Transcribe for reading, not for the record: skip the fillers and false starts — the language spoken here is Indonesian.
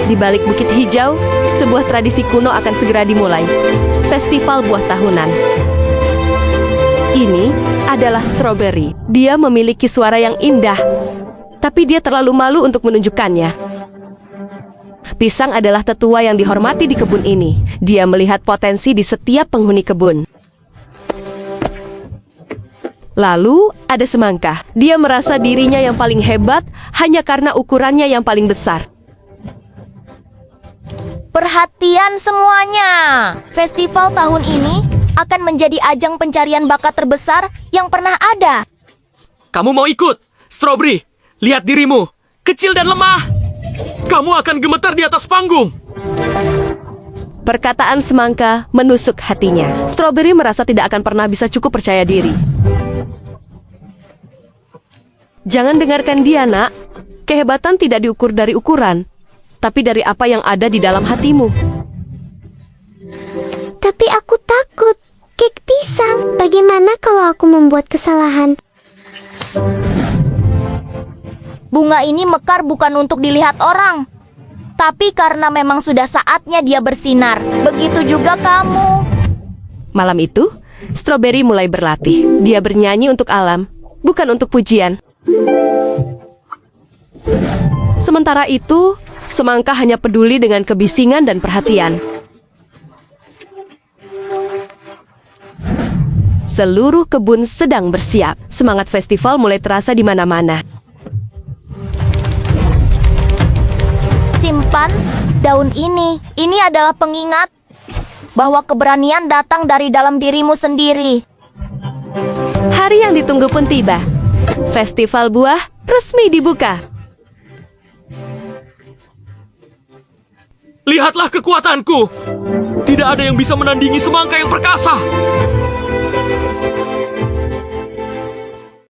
Di balik bukit hijau, sebuah tradisi kuno akan segera dimulai. Festival buah tahunan. Ini adalah stroberi. Dia memiliki suara yang indah, tapi dia terlalu malu untuk menunjukkannya. Pisang adalah tetua yang dihormati di kebun ini. Dia melihat potensi di setiap penghuni kebun. Lalu, ada semangka. Dia merasa dirinya yang paling hebat hanya karena ukurannya yang paling besar. Perhatian semuanya! Festival tahun ini akan menjadi ajang pencarian bakat terbesar yang pernah ada. Kamu mau ikut? Strawberry, lihat dirimu. Kecil dan lemah. Kamu akan gemetar di atas panggung. Perkataan semangka menusuk hatinya. Strawberry merasa tidak akan pernah bisa cukup percaya diri. Jangan dengarkan dia, nak. Kehebatan tidak diukur dari ukuran, tapi dari apa yang ada di dalam hatimu. Tapi aku takut. Kek pisang. Bagaimana kalau aku membuat kesalahan? Bunga ini mekar bukan untuk dilihat orang, tapi karena memang sudah saatnya dia bersinar. Begitu juga kamu. Malam itu, Strawberry mulai berlatih. Dia bernyanyi untuk alam, bukan untuk pujian. Sementara itu, semangka hanya peduli dengan kebisingan dan perhatian. Seluruh kebun sedang bersiap. Semangat festival mulai terasa di mana-mana. Simpan daun ini. Ini adalah pengingat bahwa keberanian datang dari dalam dirimu sendiri. Hari yang ditunggu pun tiba. Festival buah resmi dibuka. Lihatlah kekuatanku. Tidak ada yang bisa menandingi semangka yang perkasa.